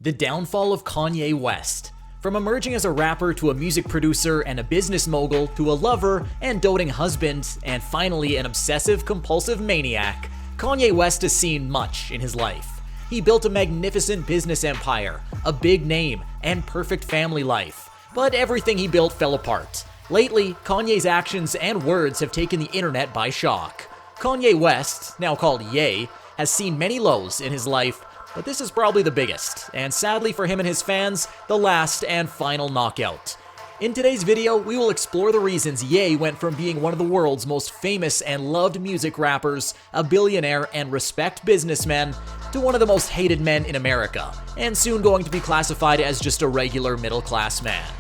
The downfall of Kanye West. From emerging as a rapper to a music producer and a business mogul to a lover and doting husband and finally an obsessive-compulsive maniac, Kanye West has seen much in his life. He built a magnificent business empire, a big name, and perfect family life. But everything he built fell apart. Lately, Kanye's actions and words have taken the internet by shock. Kanye West, now called Ye, has seen many lows in his life, but this is probably the biggest, and sadly for him and his fans, the last and final knockout. In today's video, we will explore the reasons Ye went from being one of the world's most famous and loved music rappers, a billionaire and respect businessman, to one of the most hated men in America, and soon going to be classified as just a regular middle-class man.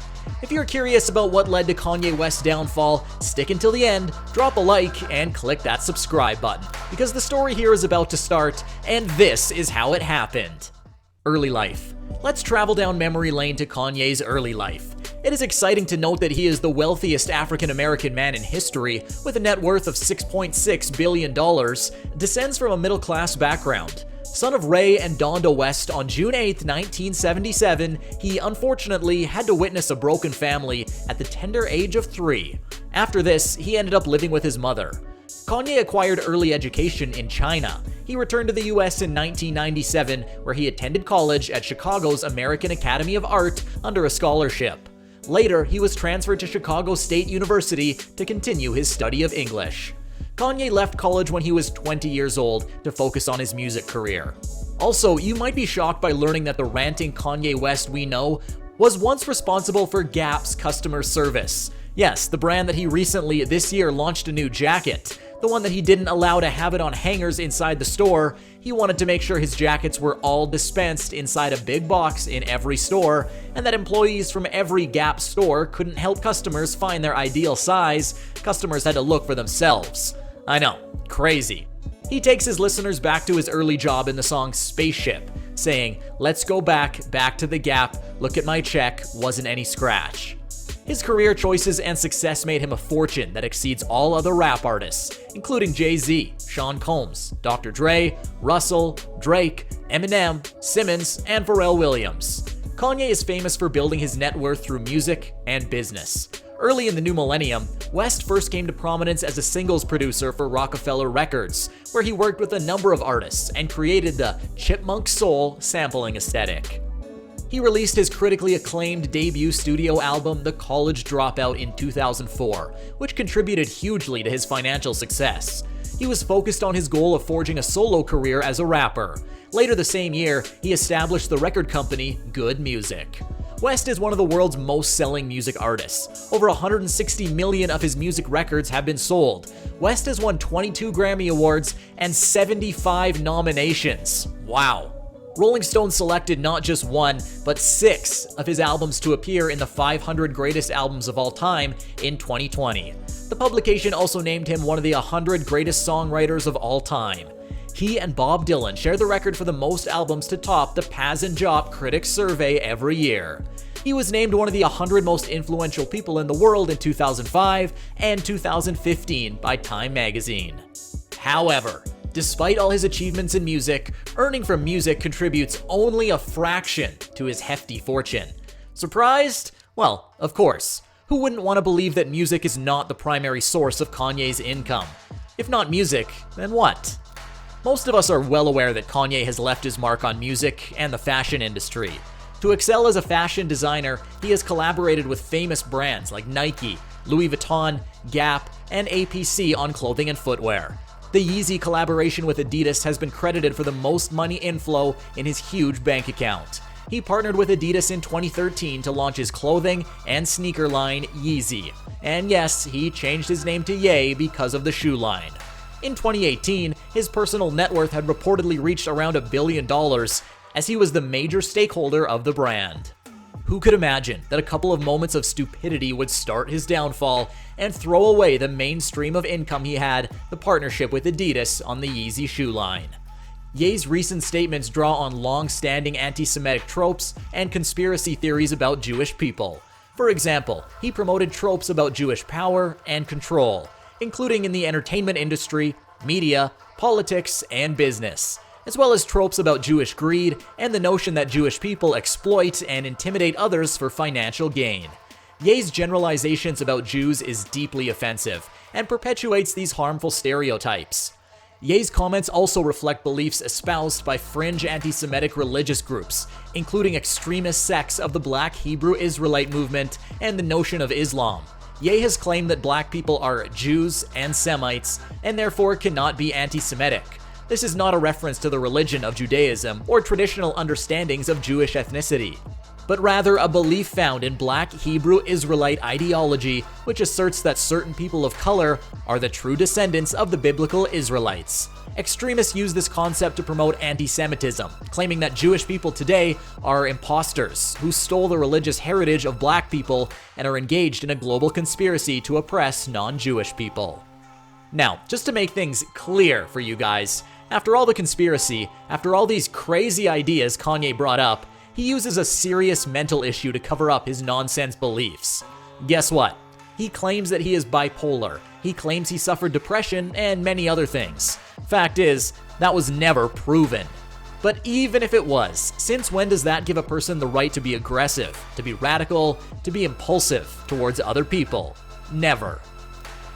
If you're curious about what led to Kanye West's downfall, stick until the end, drop a like, and click that subscribe button, because the story here is about to start, and this is how it happened. Early life. Let's travel down memory lane to Kanye's early life. It is exciting to note that he is the wealthiest African-American man in history, with a net worth of $6.6 billion, descends from a middle-class background. Son of Ray and Donda West, on June 8, 1977, he unfortunately had to witness a broken family at the tender age of 3. After this, he ended up living with his mother. Kanye acquired early education in China. He returned to the US in 1997, where he attended college at Chicago's American Academy of Art under a scholarship. Later, he was transferred to Chicago State University to continue his study of English. Kanye left college when he was 20 years old to focus on his music career. Also, you might be shocked by learning that the ranting Kanye West we know was once responsible for Gap's customer service. Yes, the brand that he recently this year launched a new jacket. The one that he didn't allow to have it on hangers inside the store. He wanted to make sure his jackets were all dispensed inside a big box in every store, and that employees from every Gap store couldn't help customers find their ideal size. Customers had to look for themselves. I know, crazy. He takes his listeners back to his early job in the song Spaceship, saying, "Let's go back to the Gap, look at my check, wasn't any scratch." His career choices and success made him a fortune that exceeds all other rap artists, including Jay-Z, Sean Combs, Dr. Dre, Russell, Drake, Eminem, Simmons, and Pharrell Williams. Kanye is famous for building his net worth through music and business. Early in the new millennium, West first came to prominence as a singles producer for Rockefeller Records, where he worked with a number of artists and created the Chipmunk Soul sampling aesthetic. He released his critically acclaimed debut studio album, The College Dropout, in 2004, which contributed hugely to his financial success. He was focused on his goal of forging a solo career as a rapper. Later the same year, he established the record company Good Music. West is one of the world's most selling music artists. Over 160 million of his music records have been sold. West has won 22 Grammy Awards and 75 nominations. Wow. Rolling Stone selected not just 1, but 6 of his albums to appear in the 500 greatest albums of all time in 2020. The publication also named him one of the 100 greatest songwriters of all time. He and Bob Dylan share the record for the most albums to top the Paz and Jop Critics Survey every year. He was named one of the 100 most influential people in the world in 2005 and 2015 by Time magazine. However, despite all his achievements in music, earning from music contributes only a fraction to his hefty fortune. Surprised? Well, of course. Who wouldn't want to believe that music is not the primary source of Kanye's income? If not music, then what? Most of us are well aware that Kanye has left his mark on music and the fashion industry. To excel as a fashion designer, he has collaborated with famous brands like Nike, Louis Vuitton, Gap, and APC on clothing and footwear. The Yeezy collaboration with Adidas has been credited for the most money inflow in his huge bank account. He partnered with Adidas in 2013 to launch his clothing and sneaker line, Yeezy. And yes, he changed his name to Ye because of the shoe line. In 2018, his personal net worth had reportedly reached around $1 billion, as he was the major stakeholder of the brand. Who could imagine that a couple of moments of stupidity would start his downfall and throw away the main stream of income he had, the partnership with Adidas on the Yeezy shoe line? Ye's recent statements draw on long-standing anti-Semitic tropes and conspiracy theories about Jewish people. For example, he promoted tropes about Jewish power and control, including in the entertainment industry, media, politics, and business. as well as tropes about Jewish greed and the notion that Jewish people exploit and intimidate others for financial gain. Ye's generalizations about Jews is deeply offensive and perpetuates these harmful stereotypes. Ye's comments also reflect beliefs espoused by fringe anti-Semitic religious groups, including extremist sects of the Black Hebrew Israelite movement and the notion of Islam. Ye has claimed that black people are Jews and Semites, and therefore cannot be anti-Semitic. This is not a reference to the religion of Judaism or traditional understandings of Jewish ethnicity, but rather a belief found in Black Hebrew Israelite ideology, which asserts that certain people of color are the true descendants of the biblical Israelites. Extremists use this concept to promote anti-Semitism, claiming that Jewish people today are imposters who stole the religious heritage of black people and are engaged in a global conspiracy to oppress non-Jewish people. Now, just to make things clear for you guys, after all the conspiracy, after all these crazy ideas Kanye brought up, he uses a serious mental issue to cover up his nonsense beliefs. Guess what? He claims that he is bipolar. He claims he suffered depression and many other things. Fact is, that was never proven. But even if it was, since when does that give a person the right to be aggressive, to be radical, to be impulsive towards other people? Never.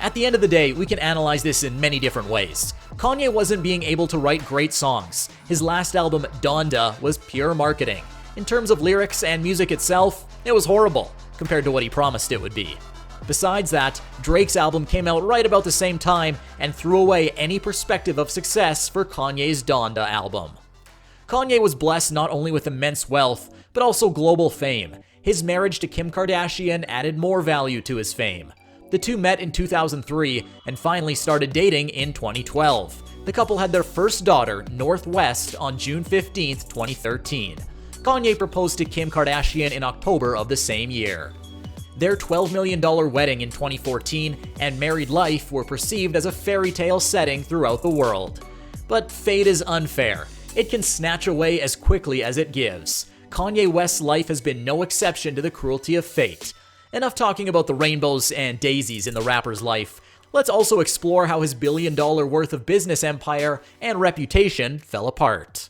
At the end of the day, we can analyze this in many different ways. Kanye wasn't being able to write great songs. His last album, Donda, was pure marketing. In terms of lyrics and music itself, it was horrible compared to what he promised it would be. Besides that, Drake's album came out right about the same time and threw away any perspective of success for Kanye's Donda album. Kanye was blessed not only with immense wealth, but also global fame. His marriage to Kim Kardashian added more value to his fame. The two met in 2003 and finally started dating in 2012. The couple had their first daughter, Northwest, on June 15, 2013. Kanye proposed to Kim Kardashian in October of the same year. Their $12 million wedding in 2014 and married life were perceived as a fairy tale setting throughout the world. But fate is unfair. It can snatch away as quickly as it gives. Kanye West's life has been no exception to the cruelty of fate. Enough talking about the rainbows and daisies in the rapper's life. Let's also explore how his $1 billion worth of business empire and reputation fell apart.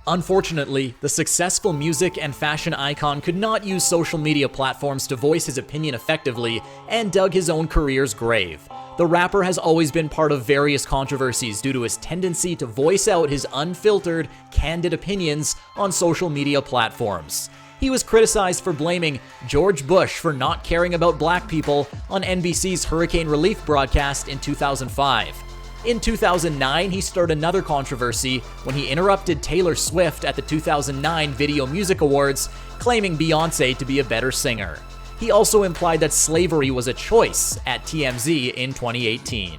Unfortunately, the successful music and fashion icon could not use social media platforms to voice his opinion effectively and dug his own career's grave. The rapper has always been part of various controversies due to his tendency to voice out his unfiltered, candid opinions on social media platforms. He was criticized for blaming George Bush for not caring about black people on NBC's hurricane relief broadcast in 2005. In 2009, he stirred another controversy when he interrupted Taylor Swift at the 2009 Video Music Awards, claiming Beyoncé to be a better singer. He also implied that slavery was a choice at TMZ in 2018.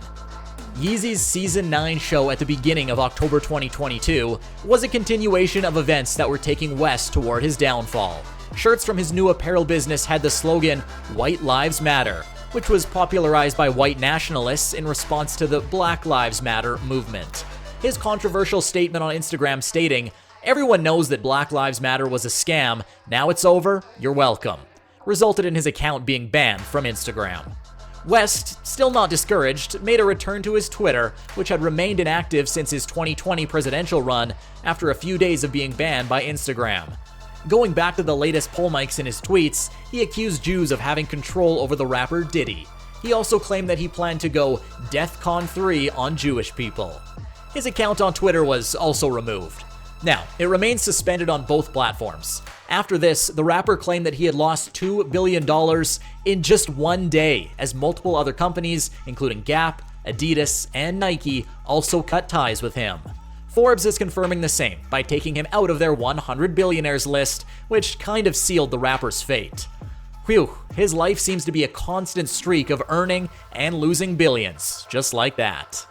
Yeezy's Season 9 show at the beginning of October 2022 was a continuation of events that were taking West toward his downfall. Shirts from his new apparel business had the slogan, "White Lives Matter," which was popularized by white nationalists in response to the Black Lives Matter movement. His controversial statement on Instagram stating, "Everyone knows that Black Lives Matter was a scam, now it's over, you're welcome," resulted in his account being banned from Instagram. West, still not discouraged, made a return to his Twitter, which had remained inactive since his 2020 presidential run after a few days of being banned by Instagram. Going back to the latest poll mics in his tweets, he accused Jews of having control over the rapper Diddy. He also claimed that he planned to go DEFCON 3 on Jewish people. His account on Twitter was also removed. Now, it remains suspended on both platforms. After this, the rapper claimed that he had lost $2 billion in just one day, as multiple other companies, including Gap, Adidas, and Nike, also cut ties with him. Forbes is confirming the same by taking him out of their 100 billionaires list, which kind of sealed the rapper's fate. Whew, his life seems to be a constant streak of earning and losing billions, just like that.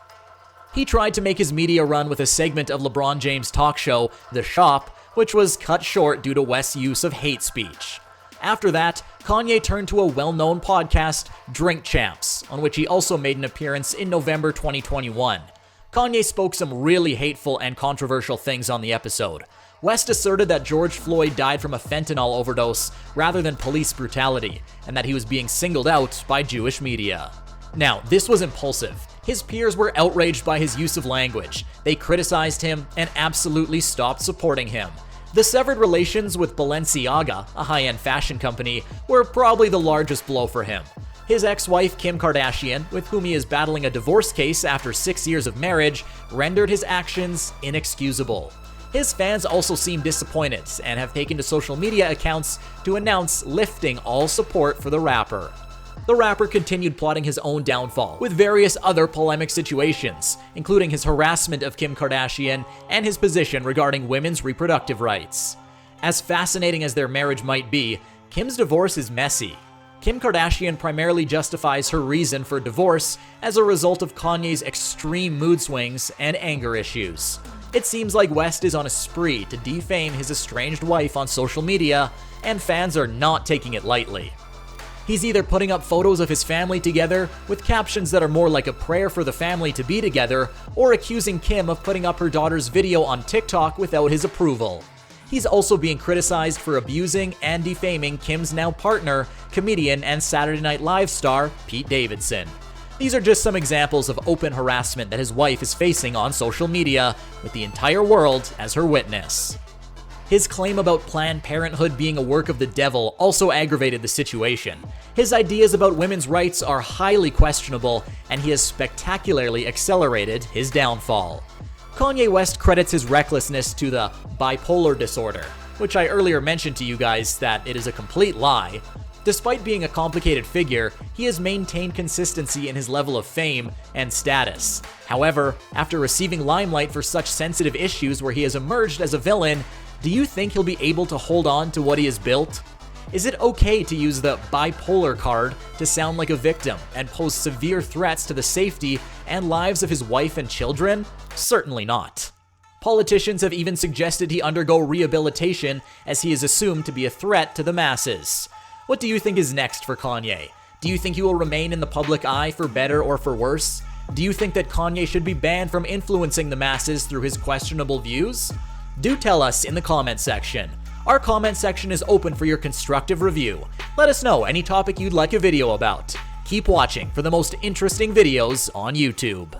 He tried to make his media run with a segment of LeBron James' talk show, The Shop, which was cut short due to West's use of hate speech. After that, Kanye turned to a well-known podcast, Drink Champs, on which he also made an appearance in November 2021. Kanye spoke some really hateful and controversial things on the episode. West asserted that George Floyd died from a fentanyl overdose rather than police brutality, and that he was being singled out by Jewish media. Now, this was impulsive. His peers were outraged by his use of language. They criticized him and absolutely stopped supporting him. The severed relations with Balenciaga, a high-end fashion company, were probably the largest blow for him. His ex-wife Kim Kardashian, with whom he is battling a divorce case after 6 years of marriage, rendered his actions inexcusable. His fans also seem disappointed and have taken to social media accounts to announce lifting all support for the rapper. The rapper continued plotting his own downfall with various other polemic situations, including his harassment of Kim Kardashian and his position regarding women's reproductive rights. As fascinating as their marriage might be, Kim's divorce is messy. Kim Kardashian primarily justifies her reason for divorce as a result of Kanye's extreme mood swings and anger issues. It seems like West is on a spree to defame his estranged wife on social media, and fans are not taking it lightly. He's either putting up photos of his family together with captions that are more like a prayer for the family to be together, or accusing Kim of putting up her daughter's video on TikTok without his approval. He's also being criticized for abusing and defaming Kim's now partner, comedian and Saturday Night Live star Pete Davidson. These are just some examples of open harassment that his wife is facing on social media, with the entire world as her witness. His claim about Planned Parenthood being a work of the devil also aggravated the situation. His ideas about women's rights are highly questionable, and he has spectacularly accelerated his downfall. Kanye West credits his recklessness to the bipolar disorder, which I earlier mentioned to you guys that it is a complete lie. Despite being a complicated figure, he has maintained consistency in his level of fame and status. However, after receiving limelight for such sensitive issues where he has emerged as a villain, do you think he'll be able to hold on to what he has built? Is it okay to use the bipolar card to sound like a victim and pose severe threats to the safety and lives of his wife and children? Certainly not. Politicians have even suggested he undergo rehabilitation, as he is assumed to be a threat to the masses. What do you think is next for Kanye? Do you think he will remain in the public eye for better or for worse? Do you think that Kanye should be banned from influencing the masses through his questionable views? Do tell us in the comment section. Our comment section is open for your constructive review. Let us know any topic you'd like a video about. Keep watching for the most interesting videos on YouTube.